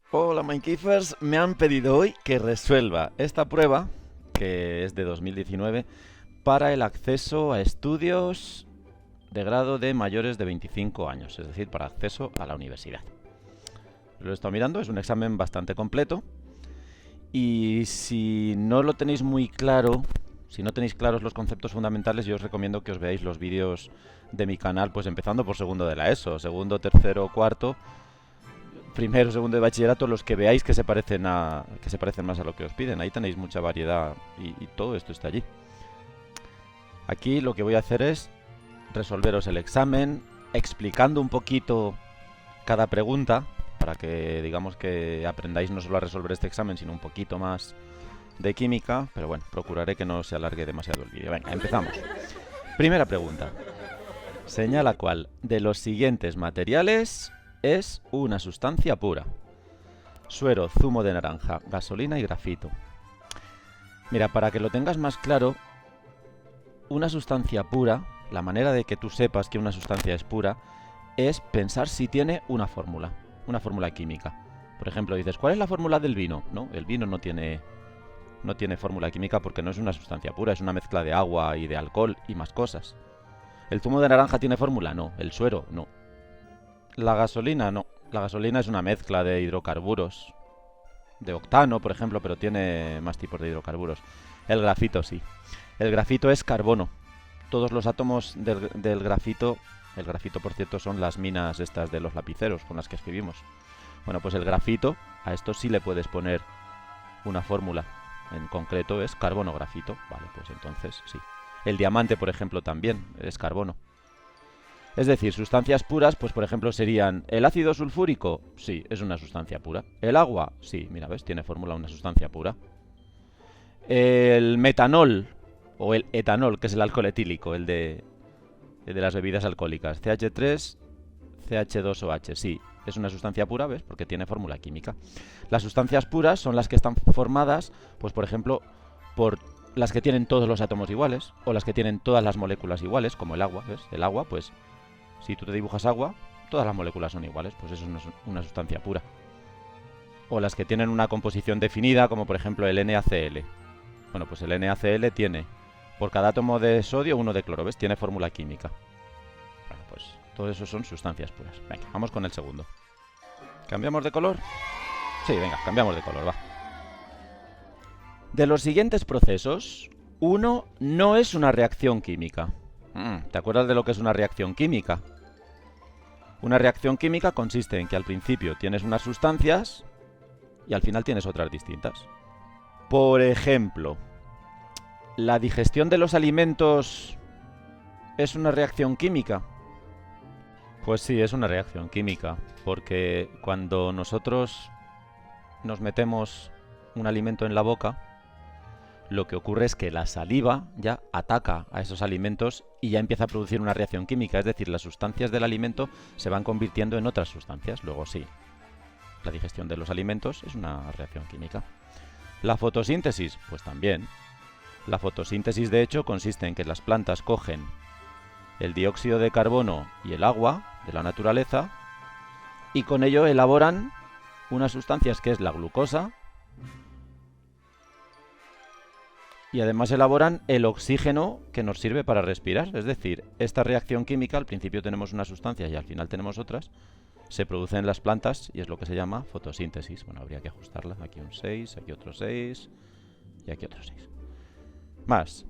Hola Minekeepers, me han pedido hoy que resuelva esta prueba, que es de 2019, para el acceso a estudios de grado de mayores de 25 años, es decir, para acceso a la universidad. Lo he estado mirando, es un examen bastante completo y si no lo tenéis muy claro, si no tenéis claros los conceptos fundamentales, yo os recomiendo que os veáis los vídeos de mi canal, pues empezando por segundo de la ESO, segundo, tercero, cuarto, primero, segundo de bachillerato, los que veáis que se parecen más a lo que os piden. Ahí tenéis mucha variedad y todo esto está allí. Aquí lo que voy a hacer es resolveros el examen explicando un poquito cada pregunta para que digamos que aprendáis no solo a resolver este examen sino un poquito más de química, pero bueno, procuraré que no se alargue demasiado el vídeo. Venga, empezamos. Primera pregunta. Señala cuál de los siguientes materiales es una sustancia pura. Suero, zumo de naranja, gasolina y grafito. Mira, para que lo tengas más claro, una sustancia pura, la manera de que tú sepas que una sustancia es pura, es pensar si tiene una fórmula química. Por ejemplo, dices, ¿cuál es la fórmula del vino? No, el vino no tiene fórmula química porque no es una sustancia pura, es una mezcla de agua y de alcohol y más cosas. ¿El zumo de naranja tiene fórmula? No. ¿El suero? No. La gasolina, no. La gasolina es una mezcla de hidrocarburos. De octano, por ejemplo, pero tiene más tipos de hidrocarburos. El grafito, sí. El grafito es carbono. Todos los átomos del grafito... El grafito, por cierto, son las minas estas de los lapiceros con las que escribimos. Bueno, pues el grafito, a esto sí le puedes poner una fórmula. En concreto es carbono-grafito. Vale, pues entonces sí. El diamante, por ejemplo, también es carbono. Es decir, sustancias puras, pues por ejemplo serían el ácido sulfúrico, sí, es una sustancia pura. El agua, sí, mira, ves, tiene fórmula una sustancia pura. El metanol, o el etanol, que es el alcohol etílico, el de las bebidas alcohólicas. CH3, CH2OH, sí, es una sustancia pura, ¿ves? Porque tiene fórmula química. Las sustancias puras son las que están formadas, pues por ejemplo, por las que tienen todos los átomos iguales, o las que tienen todas las moléculas iguales, como el agua, ¿ves? El agua, pues... Si tú te dibujas agua, todas las moléculas son iguales, pues eso es una sustancia pura. O las que tienen una composición definida, como por ejemplo el NaCl. Bueno, pues el NaCl tiene, por cada átomo de sodio, uno de cloro, ¿ves? Tiene fórmula química. Bueno, pues todo eso son sustancias puras. Venga, vamos con el segundo. ¿Cambiamos de color? Sí, venga, cambiamos de color, va. De los siguientes procesos, uno no es una reacción química. ¿Te acuerdas de lo que es una reacción química? Una reacción química consiste en que al principio tienes unas sustancias y al final tienes otras distintas. Por ejemplo, ¿la digestión de los alimentos es una reacción química? Pues sí, es una reacción química, porque cuando nosotros nos metemos un alimento en la boca, lo que ocurre es que la saliva ya ataca a esos alimentos y ya empieza a producir una reacción química, es decir, las sustancias del alimento se van convirtiendo en otras sustancias. Luego sí, la digestión de los alimentos es una reacción química. La fotosíntesis, pues también. La fotosíntesis, de hecho, consiste en que las plantas cogen el dióxido de carbono y el agua de la naturaleza y con ello elaboran unas sustancias que es la glucosa, y además elaboran el oxígeno que nos sirve para respirar. Es decir, esta reacción química, al principio tenemos unas sustancias y al final tenemos otras, se produce en las plantas y es lo que se llama fotosíntesis. Bueno, habría que ajustarla. Aquí un 6, aquí otro 6 y aquí otro 6. Más.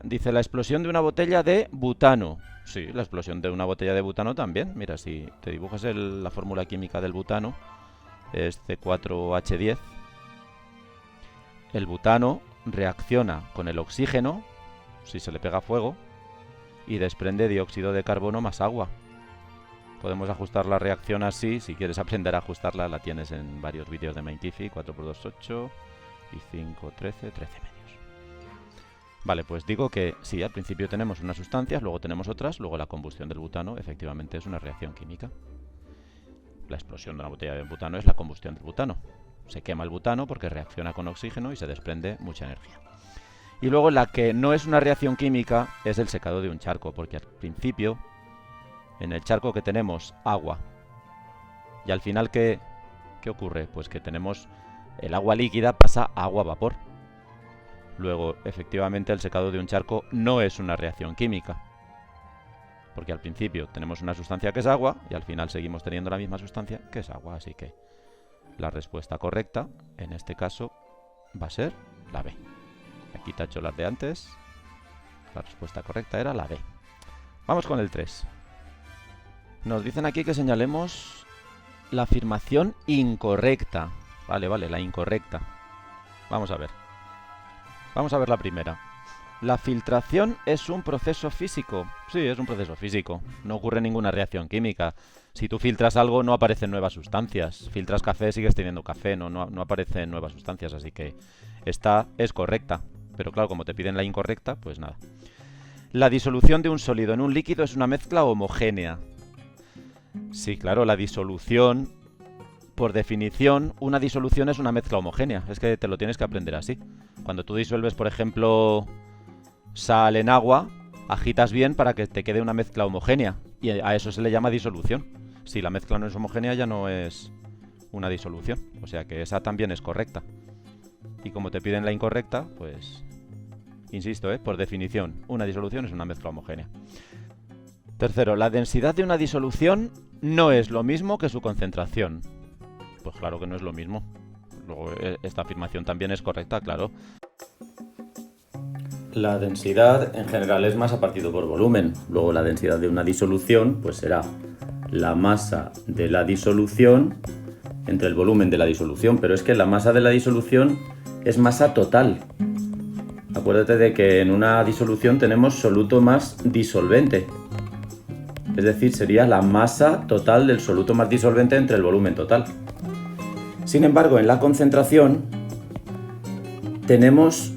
Dice la explosión de una botella de butano. Sí, la explosión de una botella de butano también. Mira, si te dibujas la fórmula química del butano, es C4H10. El butano reacciona con el oxígeno, si se le pega fuego, y desprende dióxido de carbono más agua. Podemos ajustar la reacción así. Si quieres aprender a ajustarla, la tienes en varios vídeos de Minekeeper, 4×2, 8 y 5, 13 medios. Vale, pues digo que sí, al principio tenemos unas sustancias, luego tenemos otras, luego la combustión del butano efectivamente es una reacción química. La explosión de una botella de butano es la combustión del butano. Se quema el butano porque reacciona con oxígeno y se desprende mucha energía. Y luego la que no es una reacción química es el secado de un charco, porque al principio en el charco que tenemos agua y al final ¿qué ¿Qué ocurre? Pues que tenemos el agua líquida pasa a agua vapor. Luego, efectivamente, el secado de un charco no es una reacción química. Porque al principio tenemos una sustancia que es agua y al final seguimos teniendo la misma sustancia que es agua. Así que la respuesta correcta, en este caso, va a ser la B. Aquí tacho las de antes. La respuesta correcta era la B. Vamos con el 3. Nos dicen aquí que señalemos la afirmación incorrecta. Vale, la incorrecta. Vamos a ver. Vamos a ver la primera. ¿La filtración es un proceso físico? Sí, es un proceso físico. No ocurre ninguna reacción química. Si tú filtras algo, no aparecen nuevas sustancias. Filtras café, sigues teniendo café, no aparecen nuevas sustancias. Así que esta es correcta. Pero claro, como te piden la incorrecta, pues nada. La disolución de un sólido en un líquido es una mezcla homogénea. Sí, claro, la disolución, por definición, una disolución es una mezcla homogénea. Es que te lo tienes que aprender así. Cuando tú disuelves, por ejemplo, sal en agua, agitas bien para que te quede una mezcla homogénea. Y a eso se le llama disolución. Si la mezcla no es homogénea, ya no es una disolución. O sea que esa también es correcta. Y como te piden la incorrecta, pues... Insisto, por definición, una disolución es una mezcla homogénea. Tercero, la densidad de una disolución no es lo mismo que su concentración. Pues claro que no es lo mismo. Luego, esta afirmación también es correcta, claro. La densidad en general es masa partido por volumen. Luego la densidad de una disolución pues será la masa de la disolución entre el volumen de la disolución. Pero es que la masa de la disolución es masa total. Acuérdate de que en una disolución tenemos soluto más disolvente. Es decir, sería la masa total del soluto más disolvente entre el volumen total. Sin embargo, en la concentración tenemos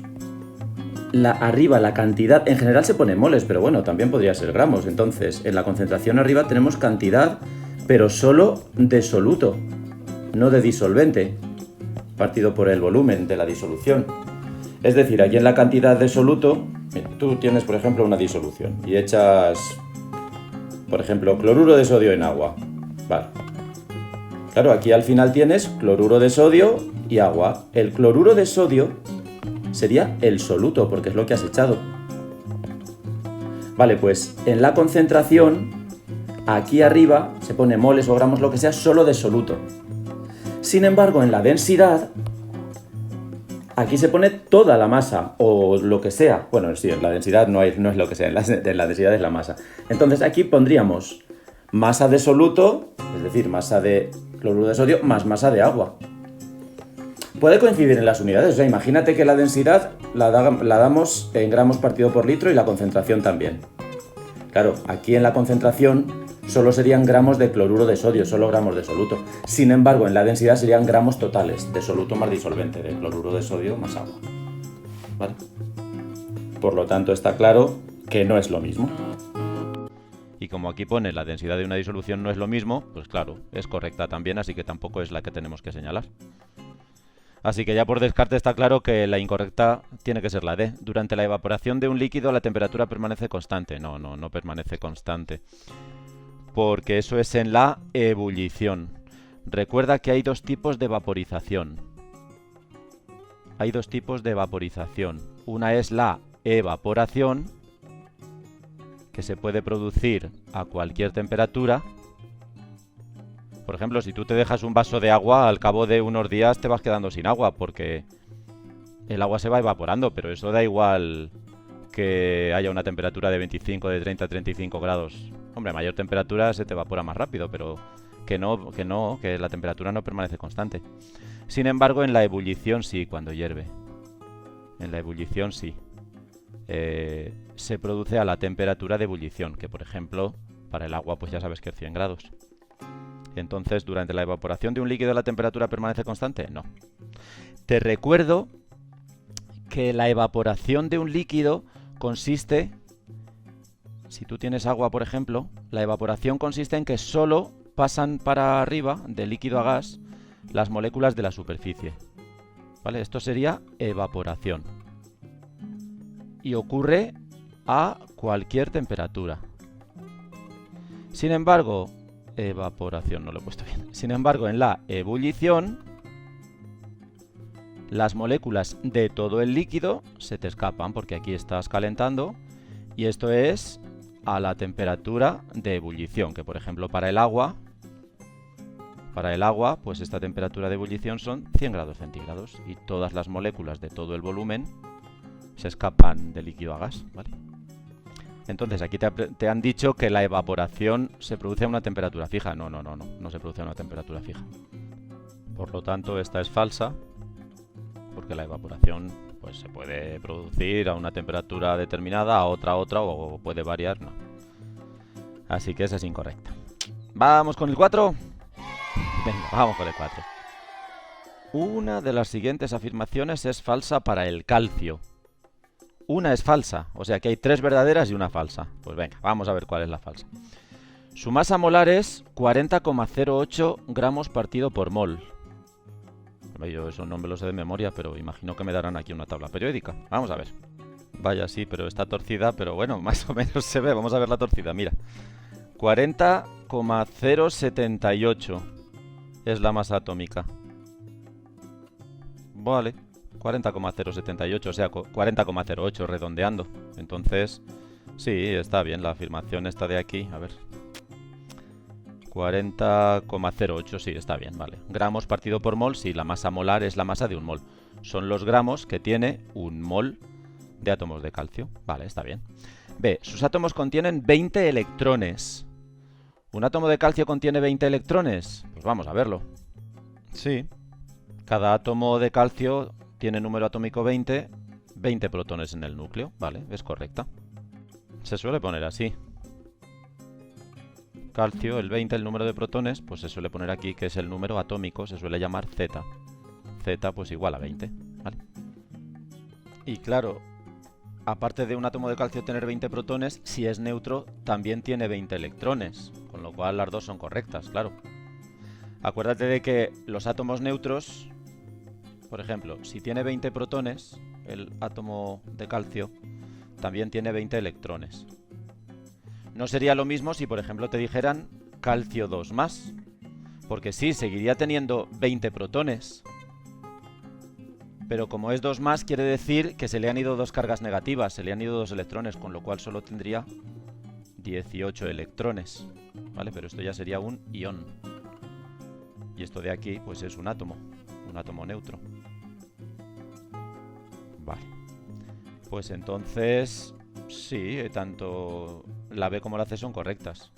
arriba la cantidad, en general se pone moles, pero bueno, también podría ser gramos. Entonces, en la concentración arriba tenemos cantidad, pero solo de soluto, no de disolvente, partido por el volumen de la disolución. Es decir, aquí en la cantidad de soluto, tú tienes, por ejemplo, una disolución y echas, por ejemplo, cloruro de sodio en agua. Vale. Claro, aquí al final tienes cloruro de sodio y agua. El cloruro de sodio sería el soluto, porque es lo que has echado. Vale, pues en la concentración, aquí arriba se pone moles o gramos, lo que sea, solo de soluto. Sin embargo, en la densidad, aquí se pone toda la masa, o lo que sea. Bueno, sí, en la densidad no es lo que sea, en la densidad es la masa. Entonces aquí pondríamos masa de soluto, es decir, masa de cloruro de sodio, más masa de agua. Puede coincidir en las unidades, o sea, imagínate que la densidad la damos en gramos partido por litro y la concentración también. Claro, aquí en la concentración solo serían gramos de cloruro de sodio, solo gramos de soluto. Sin embargo, en la densidad serían gramos totales de soluto más disolvente, de cloruro de sodio más agua. ¿Vale? Por lo tanto, está claro que no es lo mismo. Y como aquí pone la densidad de una disolución no es lo mismo, pues claro, es correcta también, así que tampoco es la que tenemos que señalar. Así que ya por descarte está claro que la incorrecta tiene que ser la D. Durante la evaporación de un líquido la temperatura permanece constante. No permanece constante. Porque eso es en la ebullición. Recuerda que hay dos tipos de vaporización. Hay dos tipos de vaporización. Una es la evaporación, que se puede producir a cualquier temperatura. Por ejemplo, si tú te dejas un vaso de agua, al cabo de unos días te vas quedando sin agua, porque el agua se va evaporando, pero eso da igual que haya una temperatura de 25, de 30, 35 grados. Hombre, a mayor temperatura se te evapora más rápido, pero que la temperatura no permanece constante. Sin embargo, en la ebullición sí, cuando hierve. En la ebullición sí. Se produce a la temperatura de ebullición, que por ejemplo, para el agua pues ya sabes que es 100 grados. Entonces, ¿durante la evaporación de un líquido la temperatura permanece constante? No. Te recuerdo que la evaporación de un líquido consiste, si tú tienes agua, por ejemplo, la evaporación consiste en que solo pasan para arriba, de líquido a gas, las moléculas de la superficie. ¿Vale? Esto sería evaporación. Y ocurre a cualquier temperatura. Sin embargo, evaporación, no lo he puesto bien. Sin embargo, en la ebullición, las moléculas de todo el líquido se te escapan porque aquí estás calentando y esto es a la temperatura de ebullición, que por ejemplo para el agua, pues esta temperatura de ebullición son 100 grados centígrados y todas las moléculas de todo el volumen se escapan de líquido a gas, ¿vale? Entonces aquí te han dicho que la evaporación se produce a una temperatura fija. No se produce a una temperatura fija. Por lo tanto, esta es falsa, porque la evaporación pues se puede producir a una temperatura determinada, a otra, o puede variar, no. Así que esa es incorrecta. ¿Vamos con el 4? Venga, vamos con el 4. Una de las siguientes afirmaciones es falsa para el calcio. Una es falsa, o sea que hay 3 verdaderas y una falsa. Pues venga, vamos a ver cuál es la falsa. Su masa molar es 40,08 gramos partido por mol. Yo eso no me lo sé de memoria, pero imagino que me darán aquí una tabla periódica. Vamos a ver. Vaya, sí, pero está torcida, pero bueno, más o menos se ve. Vamos a ver la torcida, mira. 40,078 es la masa atómica. Vale, 40,078, o sea, 40,08 redondeando. Entonces, sí, está bien, la afirmación está de aquí. A ver. 40,08, sí, está bien, vale. Gramos partido por mol, sí, la masa molar es la masa de un mol. Son los gramos que tiene un mol de átomos de calcio. Vale, está bien. B, sus átomos contienen 20 electrones. ¿Un átomo de calcio contiene 20 electrones? Pues vamos a verlo. Sí. Cada átomo de calcio tiene número atómico 20, 20 protones en el núcleo. Vale, es correcta. Se suele poner así. Calcio, el 20, el número de protones, pues se suele poner aquí que es el número atómico, se suele llamar Z. Z pues igual a 20, ¿vale? Y claro, aparte de un átomo de calcio tener 20 protones, si es neutro también tiene 20 electrones, con lo cual las dos son correctas, claro. Acuérdate de que los átomos neutros, por ejemplo, si tiene 20 protones, el átomo de calcio también tiene 20 electrones. No sería lo mismo si, por ejemplo, te dijeran calcio 2 más, porque sí, seguiría teniendo 20 protones, pero como es 2 más, quiere decir que se le han ido 2 cargas negativas, se le han ido 2 electrones, con lo cual solo tendría 18 electrones, ¿vale? Pero esto ya sería un ión. Y esto de aquí, pues es un átomo neutro. Vale. Pues entonces, sí, tanto la B como la C son correctas.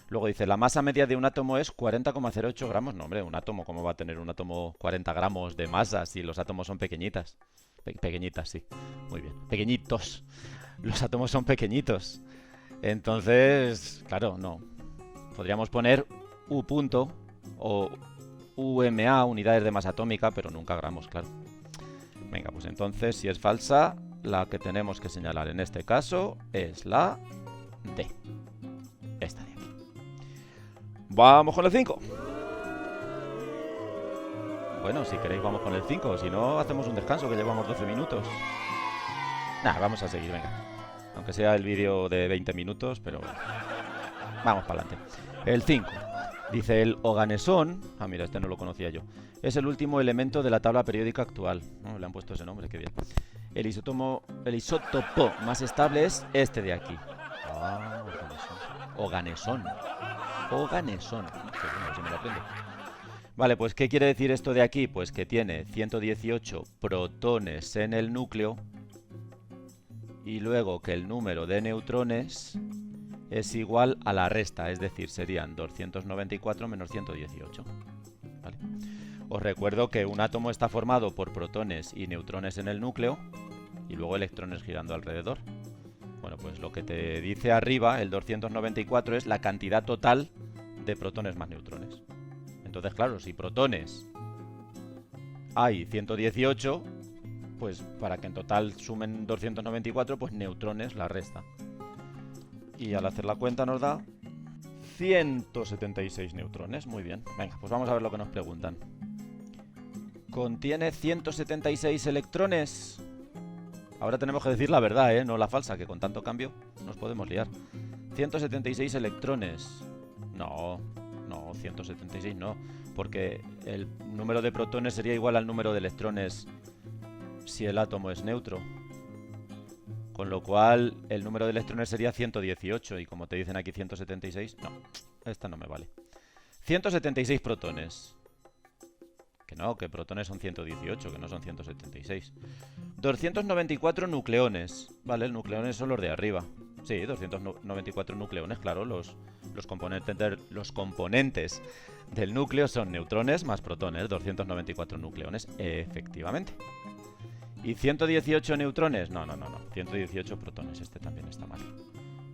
Luego dice, la masa media de un átomo es 40,08 gramos. No, hombre, un átomo, ¿cómo va a tener un átomo 40 gramos de masa si los átomos son pequeñitas? Pequeñitas, sí. Muy bien. Pequeñitos. Los átomos son pequeñitos. Entonces, claro, no. Podríamos poner U punto o UMA, unidades de masa atómica, pero nunca gramos, claro. Venga, pues entonces, si es falsa, la que tenemos que señalar en este caso es la D. Esta de aquí. Vamos con el 5. Bueno, si queréis vamos con el 5. Si no, hacemos un descanso que llevamos 12 minutos. Nah, vamos a seguir, venga. Aunque sea el vídeo de 20 minutos, pero vamos para adelante. El 5. Dice el oganesón. Ah, mira, este no lo conocía yo. Es el último elemento de la tabla periódica actual. Oh, le han puesto ese nombre, qué bien. El isótopo más estable es este de aquí. Ah, oganesón. Oganesón. Qué bueno, si me lo aprendo. Vale, pues ¿qué quiere decir esto de aquí? Pues que tiene 118 protones en el núcleo y luego que el número de neutrones es igual a la resta, es decir, serían 294 menos 118. ¿Vale? Os recuerdo que un átomo está formado por protones y neutrones en el núcleo y luego electrones girando alrededor. Bueno, pues lo que te dice arriba, el 294, es la cantidad total de protones más neutrones. Entonces, claro, si protones hay 118, pues para que en total sumen 294, pues neutrones la resta. Y al hacer la cuenta nos da 176 neutrones. Muy bien. Venga, pues vamos a ver lo que nos preguntan. ¿Contiene 176 electrones? Ahora tenemos que decir la verdad, no la falsa, que con tanto cambio nos podemos liar. 176 electrones. No, No, 176 no, porque el número de protones sería igual al número de electrones si el átomo es neutro. Con lo cual, el número de electrones sería 118, y como te dicen aquí 176, no, esta no me vale. 176 protones. Que no, que protones son 118, que no son 176. 294 nucleones. Vale, los nucleones son los de arriba. Sí, 294 nucleones, claro, los componentes del núcleo son neutrones más protones, 294 nucleones, efectivamente. ¿Y 118 neutrones? No, 118 protones, este también está mal.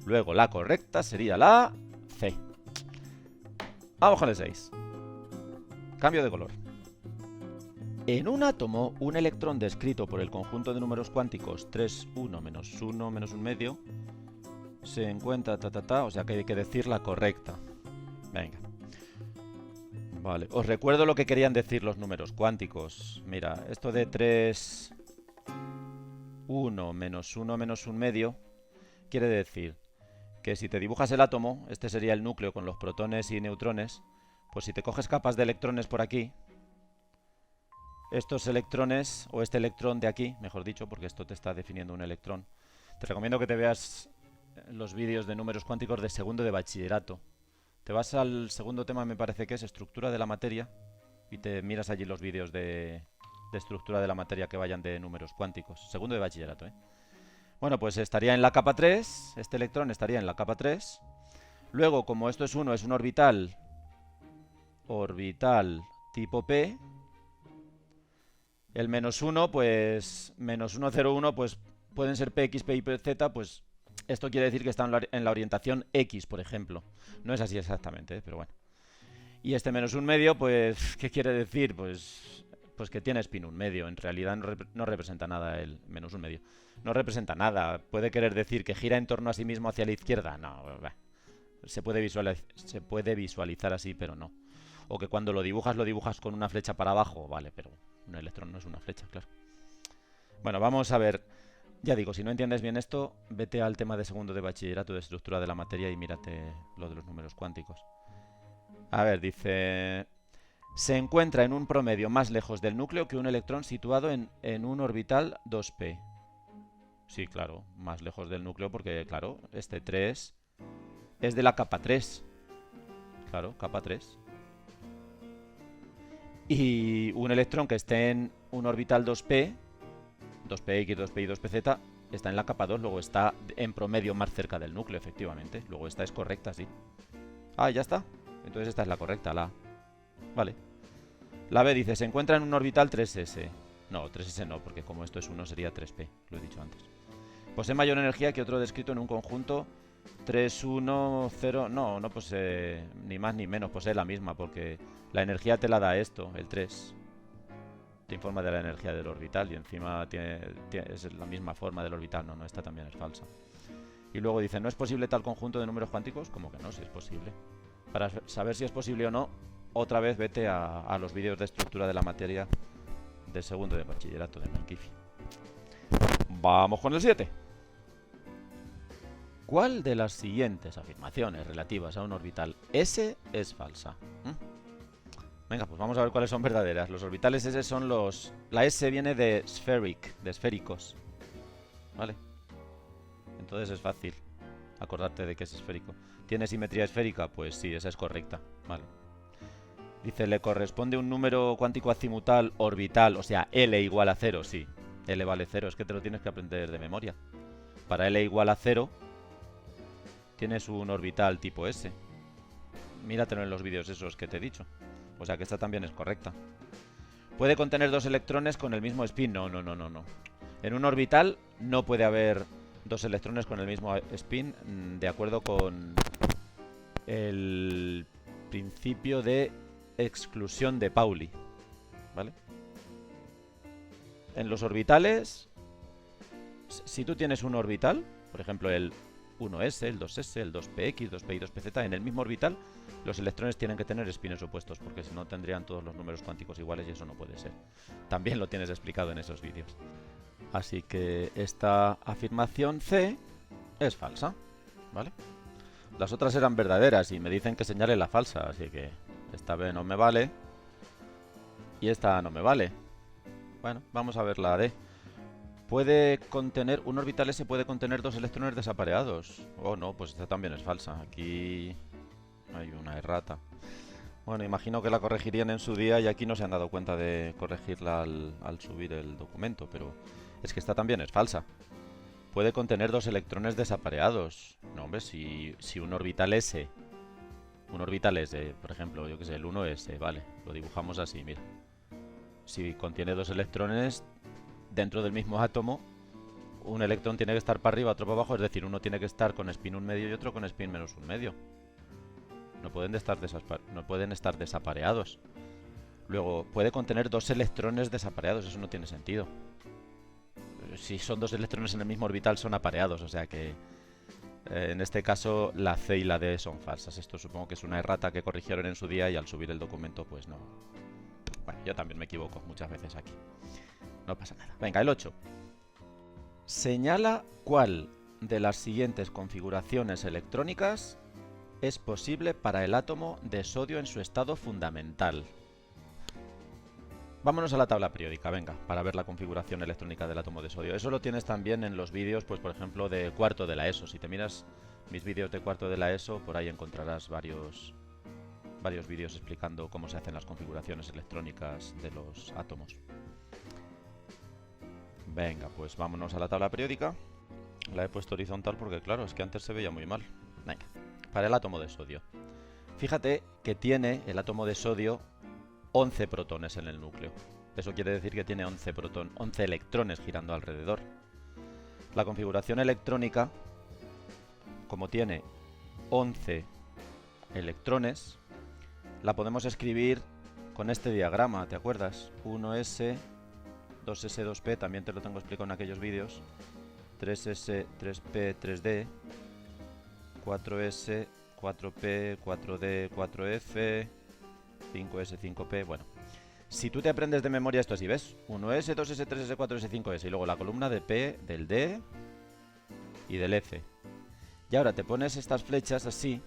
Luego, la correcta sería la C. Vamos con el 6. Cambio de color. En un átomo, un electrón descrito por el conjunto de números cuánticos 3, 1, menos 1, menos 1 medio, se encuentra o sea que hay que decir la correcta. Venga. Vale, os recuerdo lo que querían decir los números cuánticos. Mira, esto de 3, 1, menos 1, menos 1 medio, quiere decir que si te dibujas el átomo, este sería el núcleo con los protones y neutrones, pues si te coges capas de electrones por aquí, estos electrones, o este electrón de aquí, mejor dicho, porque esto te está definiendo un electrón, te recomiendo que te veas los vídeos de números cuánticos de segundo de bachillerato. Te vas al segundo tema, me parece que es estructura de la materia, y te miras allí los vídeos de estructura de la materia que vayan de números cuánticos. Segundo de bachillerato, ¿eh? Bueno, pues estaría en la capa 3, este electrón estaría en la capa 3. Luego, como esto es un orbital tipo P, el menos 1, pues menos 1, 0, 1, pues pueden ser PX, P y PZ, pues esto quiere decir que está en la orientación X, por ejemplo. No es así exactamente, pero bueno. Y este menos 1 medio, pues, ¿qué quiere decir? Pues que tiene spin 1 medio. En realidad no representa nada el menos 1 medio. No representa nada. ¿Puede querer decir que gira en torno a sí mismo hacia la izquierda? No, se puede visualizar así, pero no. O que cuando lo dibujas con una flecha para abajo. Vale, pero un electrón no es una flecha, claro. Bueno, vamos a ver. Ya digo, si no entiendes bien esto, vete al tema de segundo de bachillerato de estructura de la materia y mírate lo de los números cuánticos. A ver, dice... Se encuentra en un promedio más lejos del núcleo que un electrón situado en un orbital 2p. Sí, claro, más lejos del núcleo porque, claro, este 3 es de la capa 3. Claro, capa 3. Y un electrón que esté en un orbital 2p, 2px, 2p y 2pz, está en la capa 2, luego está en promedio más cerca del núcleo, efectivamente. Luego esta es correcta, sí. Ah, ya está. Entonces esta es la correcta, la A. Vale. La B dice, se encuentra en un orbital 3s. No, 3s no, porque como esto es 1 sería 3p, lo he dicho antes. Posee mayor energía que otro descrito en un conjunto 3, 1, 0... No posee ni más ni menos, posee la misma, porque la energía te la da esto, el 3. Te informa de la energía del orbital y encima es la misma forma del orbital. No, esta también es falsa. Y luego dice, ¿no es posible tal conjunto de números cuánticos? Como que no, si es posible. Para saber si es posible o no, otra vez vete a los vídeos de estructura de la materia de segundo de bachillerato de Mankifi. Vamos con el 7. ¿Cuál de las siguientes afirmaciones relativas a un orbital S es falsa? Venga, pues vamos a ver cuáles son verdaderas. Los orbitales S son los... La S viene de spheric, de esféricos. ¿Vale? Entonces es fácil acordarte de que es esférico. ¿Tiene simetría esférica? Pues sí, esa es correcta. Vale. Dice, ¿le corresponde un número cuántico azimutal orbital? O sea, L igual a 0, sí. L vale 0, es que te lo tienes que aprender de memoria. Para L igual a 0, tienes un orbital tipo S. Míratelo en los vídeos esos que te he dicho. O sea que esta también es correcta. ¿Puede contener dos electrones con el mismo spin? No. En un orbital no puede haber dos electrones con el mismo spin, de acuerdo con el principio de exclusión de Pauli. ¿Vale? En los orbitales, si tú tienes un orbital, por ejemplo el 1s, el 2s, el 2px, 2p y 2pz, en el mismo orbital, los electrones tienen que tener espines opuestos, porque si no tendrían todos los números cuánticos iguales y eso no puede ser. También lo tienes explicado en esos vídeos. Así que esta afirmación C es falsa, ¿vale? Las otras eran verdaderas y me dicen que señale la falsa, así que esta B no me vale y esta no me vale. Bueno, vamos a ver la D. Puede contener, un orbital S puede contener 2 electrones desapareados. Oh, no, pues esta también es falsa. Aquí hay una errata. Bueno, imagino que la corregirían en su día y aquí no se han dado cuenta de corregirla al subir el documento, pero es que esta también es falsa. Puede contener 2 electrones desapareados. No, hombre, si un orbital S, por ejemplo, yo que sé, el 1S, vale, lo dibujamos así, mira. Si contiene 2 electrones dentro del mismo átomo, un electrón tiene que estar para arriba, otro para abajo, es decir, uno tiene que estar con spin 1 medio y otro con spin menos 1 medio. No pueden estar desapareados. Luego, puede contener 2 electrones desapareados, eso no tiene sentido. Si son 2 electrones en el mismo orbital son apareados, o sea que en este caso la C y la D son falsas. Esto supongo que es una errata que corrigieron en su día y al subir el documento pues no. Bueno, yo también me equivoco muchas veces aquí. No pasa nada. Venga, el 8. Señala cuál de las siguientes configuraciones electrónicas es posible para el átomo de sodio en su estado fundamental. Vámonos a la tabla periódica, venga, para ver la configuración electrónica del átomo de sodio. Eso lo tienes también en los vídeos, pues por ejemplo, de cuarto de la ESO. Si te miras mis vídeos de cuarto de la ESO, por ahí encontrarás varios vídeos explicando cómo se hacen las configuraciones electrónicas de los átomos. Venga, pues vámonos a la tabla periódica. La he puesto horizontal porque, claro, es que antes se veía muy mal. Venga, para el átomo de sodio. Fíjate que tiene el átomo de sodio 11 protones en el núcleo. Eso quiere decir que tiene 11 electrones girando alrededor. La configuración electrónica, como tiene 11 electrones, la podemos escribir con este diagrama, ¿te acuerdas? 1s, 2s, 2p, también te lo tengo explicado en aquellos vídeos. 3s, 3p, 3d, 4s, 4p, 4d, 4f, 5s, 5p, bueno. Si tú te aprendes de memoria esto así, ¿ves? 1s, 2s, 3s, 4s, 5s y luego la columna de p, del d y del f. Y ahora te pones estas flechas así,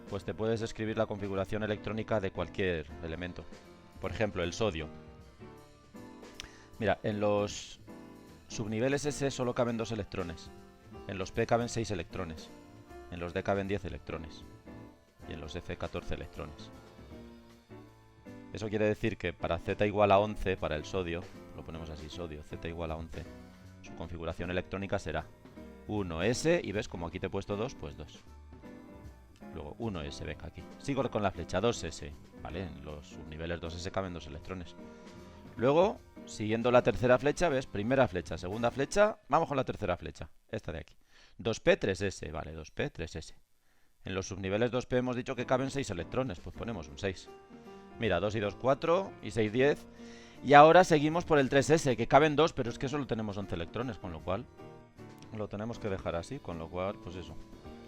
pues te puedes escribir la configuración electrónica de cualquier elemento. Por ejemplo, el sodio. Mira, en los subniveles S solo caben 2 electrones. En los P caben 6 electrones. En los D caben 10 electrones. Y en los F 14 electrones. Eso quiere decir que para Z igual a 11, para el sodio, lo ponemos así, sodio, Z igual a 11, su configuración electrónica será 1S, y ves como aquí te he puesto 2, pues 2. Luego 1S, venga aquí. Sigo con la flecha, 2S, ¿vale? En los subniveles 2S caben 2 electrones. Luego, siguiendo la tercera flecha, ¿ves? Primera flecha, segunda flecha, vamos con la tercera flecha, esta de aquí. 2P, 3S, vale, 2P, 3S. En los subniveles 2P hemos dicho que caben 6 electrones, pues ponemos un 6. Mira, 2 y 2, 4, y 6, 10. Y ahora seguimos por el 3S, que caben 2, pero es que solo tenemos 11 electrones, con lo cual lo tenemos que dejar así, con lo cual, pues eso.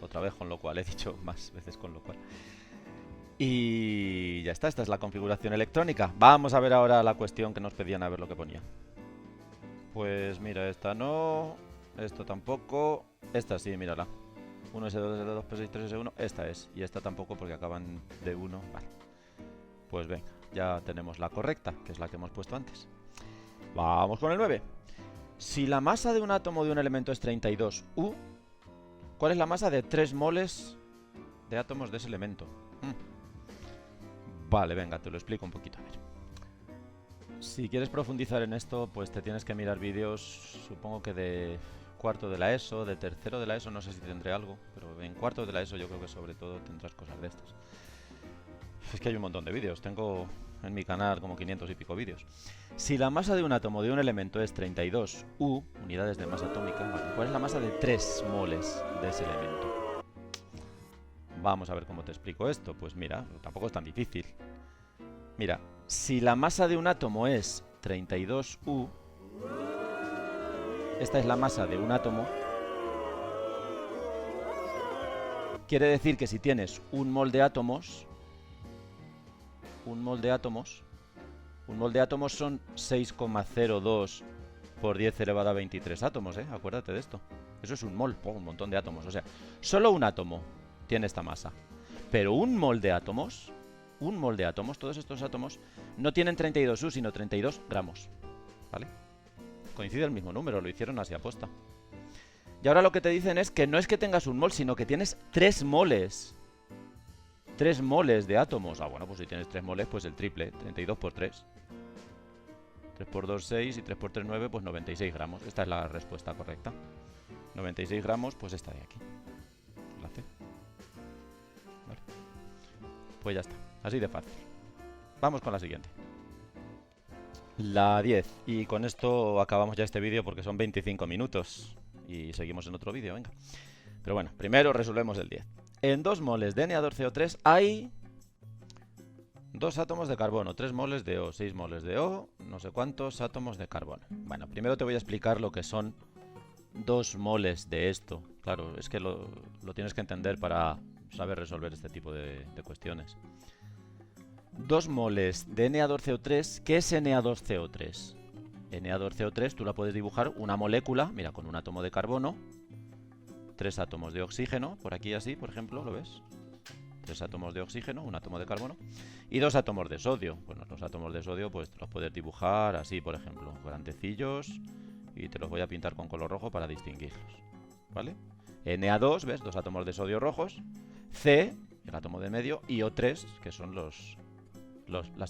Otra vez con lo cual, he dicho más veces con lo cual. Y ya está, esta es la configuración electrónica. Vamos a ver ahora la cuestión que nos pedían, a ver lo que ponía. Pues mira, esta no, esto tampoco, esta sí, mírala. 1S, 2S, 2P6, 3S1, esta es. Y esta tampoco porque acaban de 1, vale. Pues venga, ya tenemos la correcta, que es la que hemos puesto antes. Vamos con el 9. Si la masa de un átomo de un elemento es 32U, ¿cuál es la masa de 3 moles de átomos de ese elemento? Vale, venga, te lo explico un poquito. A ver. Si quieres profundizar en esto, pues te tienes que mirar vídeos, supongo que de cuarto de la ESO, de tercero de la ESO, no sé si tendré algo, pero en cuarto de la ESO yo creo que sobre todo tendrás cosas de estas. Es que hay un montón de vídeos, tengo en mi canal como 500 y pico vídeos. Si la masa de un átomo de un elemento es 32U, unidades de masa atómica, ¿vale? ¿Cuál es la masa de 3 moles de ese elemento? Vamos a ver cómo te explico esto. Pues mira, tampoco es tan difícil. Mira, si la masa de un átomo es 32U, esta es la masa de un átomo, quiere decir que si tienes un mol de átomos, un mol de átomos son 6,02 por 10 elevado a 23 átomos, ¿eh? Acuérdate de esto. Eso es un mol, un montón de átomos. O sea, solo un átomo tiene esta masa. Pero un mol de átomos, todos estos átomos, no tienen 32 U, sino 32 gramos. ¿Vale? Coincide el mismo número, lo hicieron así aposta. Y ahora lo que te dicen es que no es que tengas un mol, sino que tienes 3 moles. 3 moles de átomos. Ah, bueno, pues si tienes 3 moles, pues el triple. 32 por 3. 3 por 2, 6 y 3 por 3, 9, pues 96 gramos. Esta es la respuesta correcta. 96 gramos, pues esta de aquí. La C. Vale. Pues ya está. Así de fácil. Vamos con la siguiente. La 10. Y con esto acabamos ya este vídeo porque son 25 minutos. Y seguimos en otro vídeo, venga. Pero bueno, primero resolvemos el 10. En 2 moles de Na2CO3 hay 2 átomos de carbono, 3 moles de O, 6 moles de O, no sé cuántos átomos de carbono. Bueno, primero te voy a explicar lo que son 2 moles de esto. Claro, es que lo tienes que entender para saber resolver este tipo de cuestiones. 2 moles de Na2CO3, ¿qué es Na2CO3? Na2CO3 tú la puedes dibujar una molécula, mira, con un átomo de carbono, 3 átomos de oxígeno, por aquí así, por ejemplo, ¿lo ves? 3 átomos de oxígeno, un átomo de carbono, y 2 átomos de sodio. Bueno, los átomos de sodio pues te los puedes dibujar así, por ejemplo, grandecillos, y te los voy a pintar con color rojo para distinguirlos, ¿vale? Na2, ¿ves? 2 átomos de sodio rojos, C, el átomo de medio, y O3, que son las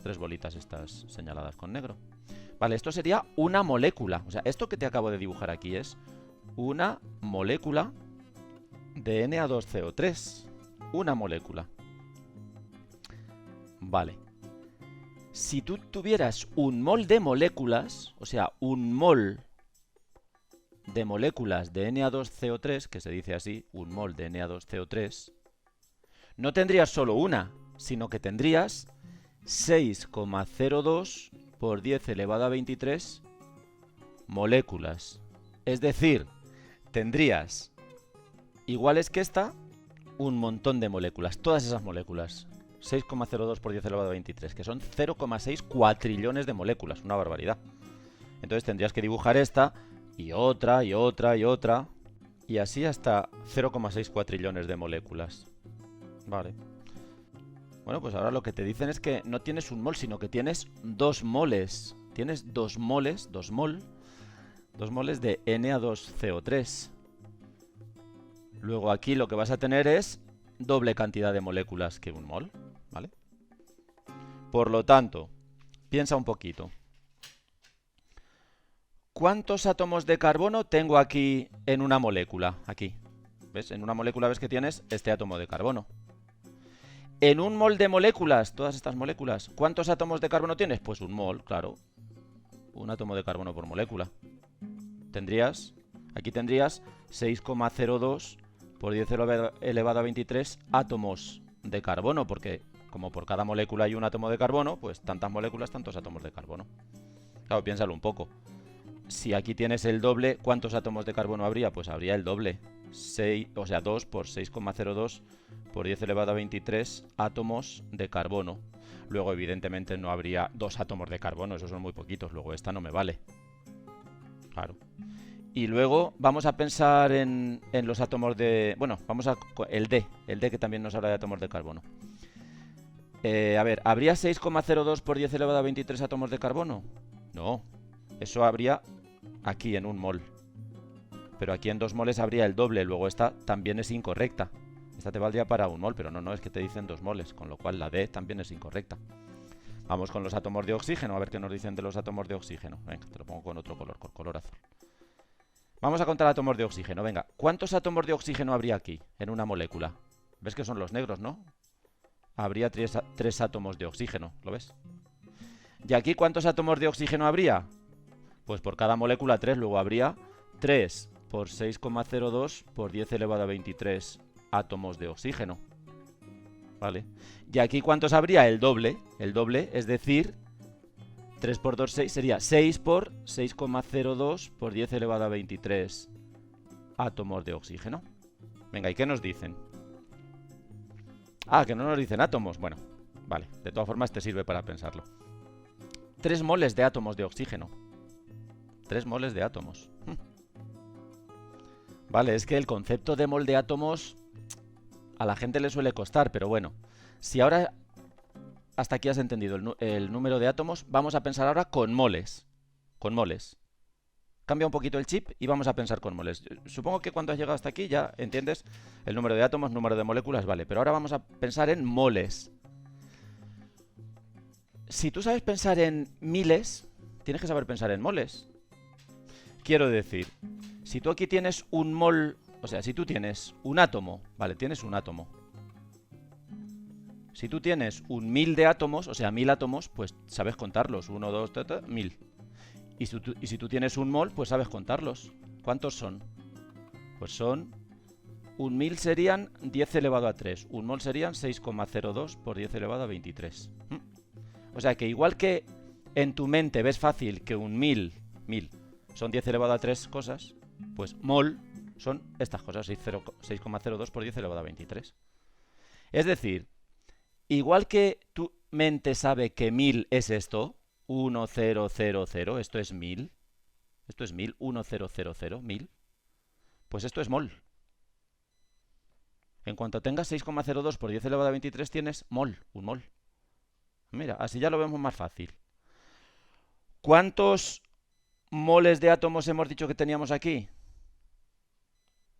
3 bolitas estas señaladas con negro. Vale, esto sería una molécula. O sea, esto que te acabo de dibujar aquí es una molécula de Na2CO3. Una molécula. Vale. Si tú tuvieras un mol de moléculas, o sea, un mol de moléculas de Na2CO3, que se dice así, un mol de Na2CO3, no tendrías solo una, sino que tendrías 6,02 por 10 elevado a 23 moléculas. Es decir, tendrías, iguales que esta, un montón de moléculas. Todas esas moléculas. 6,02 por 10 elevado a 23, que son 0,6 cuatrillones de moléculas. Una barbaridad. Entonces tendrías que dibujar esta, y otra, y otra, y otra. Y así hasta 0,6 cuatrillones de moléculas. Vale. Bueno, pues ahora lo que te dicen es que no tienes un mol, sino que tienes 2 moles. Tienes 2 moles, 2 moles de Na2CO3. Luego aquí lo que vas a tener es doble cantidad de moléculas que un mol, ¿vale? Por lo tanto, piensa un poquito. ¿Cuántos átomos de carbono tengo aquí en una molécula? Aquí. ¿Ves? En una molécula ves que tienes este átomo de carbono. En un mol de moléculas, todas estas moléculas, ¿cuántos átomos de carbono tienes? Pues un mol, claro. Un átomo de carbono por molécula. Aquí tendrías 6,02 por 10 elevado a 23 átomos de carbono, porque como por cada molécula hay un átomo de carbono, pues tantas moléculas, tantos átomos de carbono. Claro, piénsalo un poco. Si aquí tienes el doble, ¿cuántos átomos de carbono habría? Pues habría el doble. 2 por 6,02 por 10 elevado a 23 átomos de carbono. Luego, evidentemente, no habría 2 átomos de carbono, esos son muy poquitos. Luego esta no me vale. Claro. Y luego vamos a pensar en los átomos de... Bueno, vamos a... El D que también nos habla de átomos de carbono. A ver, ¿habría 6,02 por 10 elevado a 23 átomos de carbono? No, eso habría aquí en un mol. Pero aquí en 2 moles habría el doble, luego esta también es incorrecta. Esta te valdría para un mol, pero no, es que te dicen 2 moles, con lo cual la D también es incorrecta. Vamos con los átomos de oxígeno, a ver qué nos dicen de los átomos de oxígeno. Venga, te lo pongo con otro color, con color azul. Vamos a contar átomos de oxígeno, venga. ¿Cuántos átomos de oxígeno habría aquí, en una molécula? ¿Ves que son los negros, no? Habría 3 átomos de oxígeno, ¿lo ves? ¿Y aquí cuántos átomos de oxígeno habría? Pues por cada molécula 3, luego habría 3 por 6,02 por 10 elevado a 23 átomos de oxígeno. ¿Vale? ¿Y aquí cuántos habría? El doble, es decir, 3 por 2, 6, sería 6 por 6,02 por 10 elevado a 23 átomos de oxígeno. Venga, ¿y qué nos dicen? Ah, que no nos dicen átomos. Bueno, vale, de todas formas te sirve para pensarlo. 3 moles de átomos de oxígeno. 3 moles de átomos. Vale, es que el concepto de mol de átomos a la gente le suele costar, pero bueno. Si ahora hasta aquí has entendido el número de átomos, vamos a pensar ahora con moles. Con moles. Cambia un poquito el chip y vamos a pensar con moles. Supongo que cuando has llegado hasta aquí ya entiendes el número de átomos, número de moléculas, vale. Pero ahora vamos a pensar en moles. Si tú sabes pensar en miles, tienes que saber pensar en moles. Quiero decir, si tú aquí tienes un mol, o sea, si tú tienes un átomo, vale, tienes un átomo. Si tú tienes un 1000 de átomos, o sea, 1000 átomos, pues sabes contarlos. 1, 2, 1000. Y si tú tienes un mol, pues sabes contarlos. ¿Cuántos son? Pues son... Un 1000 serían 10 elevado a 3. Un mol serían 6,02 por 10 elevado a 23. O sea que igual que en tu mente ves fácil que un 1000 son 10 elevado a 3 cosas, pues mol son estas cosas, 6,02 por 10 elevado a 23. Es decir, igual que tu mente sabe que 1000 es esto, 1000, esto es 1000, esto es 1000, 1000, 1000, pues esto es mol. En cuanto tengas 6,02 por 10 elevado a 23 tienes mol, un mol. Mira, así ya lo vemos más fácil. ¿Cuántos moles de átomos hemos dicho que teníamos aquí?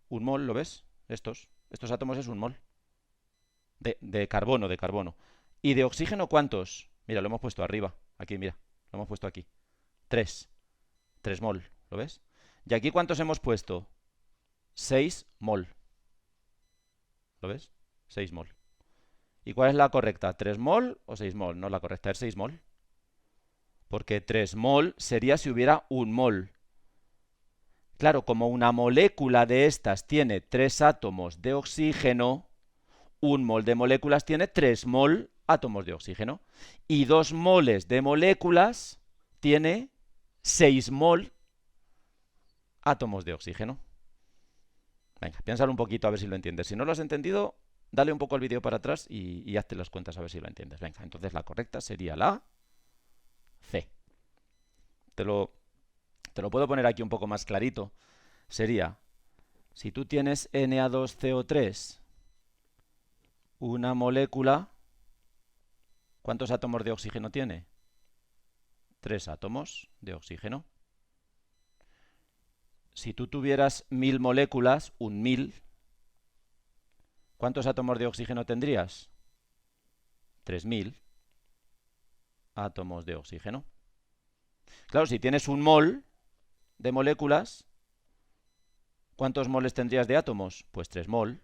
Un mol, ¿lo ves? Estos átomos es un mol. De carbono. ¿Y de oxígeno cuántos? Mira, lo hemos puesto arriba. Aquí, mira, lo hemos puesto aquí. 3 mol, ¿lo ves? ¿Y aquí cuántos hemos puesto? 6 mol. ¿Lo ves? 6 mol. ¿Y cuál es la correcta? ¿3 mol o 6 mol? No, la correcta es 6 mol. Porque 3 mol sería si hubiera un mol. Claro, como una molécula de estas tiene 3 átomos de oxígeno, un mol de moléculas tiene 3 mol átomos de oxígeno. Y 2 moles de moléculas tiene 6 mol átomos de oxígeno. Venga, piénsalo un poquito a ver si lo entiendes. Si no lo has entendido, dale un poco el vídeo para atrás y hazte las cuentas a ver si lo entiendes. Venga, entonces la correcta sería la C. Te lo puedo poner aquí un poco más clarito. Sería, si tú tienes Na2CO3, una molécula, ¿cuántos átomos de oxígeno tiene? 3 átomos de oxígeno. Si tú tuvieras 1000 moléculas, un 1000, ¿cuántos átomos de oxígeno tendrías? 3000 átomos de oxígeno. Claro, si tienes un mol de moléculas, ¿cuántos moles tendrías de átomos? Pues 3 mol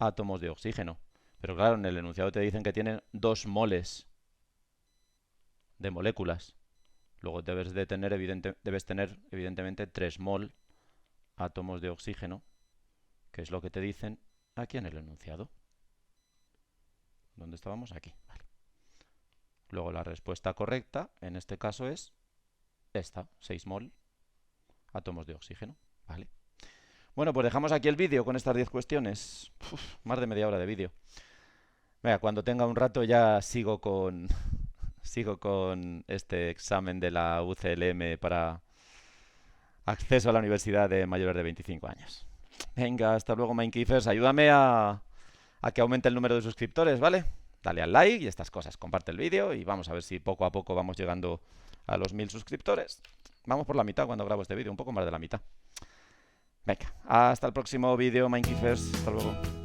átomos de oxígeno. Pero claro, en el enunciado te dicen que tienen 2 moles de moléculas. Luego debes tener evidentemente 3 mol átomos de oxígeno, que es lo que te dicen aquí en el enunciado. ¿Dónde estábamos? Aquí. Vale. Luego la respuesta correcta, en este caso, es esta, 6 mol átomos de oxígeno. Vale. Bueno, pues dejamos aquí el vídeo con estas 10 cuestiones. Más de media hora de vídeo. Venga, cuando tenga un rato ya sigo con este examen de la UCLM para acceso a la universidad de mayores de 25 años. Venga, hasta luego, Minekeepers. Ayúdame a que aumente el número de suscriptores, ¿vale? Dale al like y estas cosas. Comparte el vídeo y vamos a ver si poco a poco vamos llegando a los 1000 suscriptores. Vamos por la mitad cuando grabo este vídeo, un poco más de la mitad. Venga, hasta el próximo vídeo, Minekeepers. Hasta luego.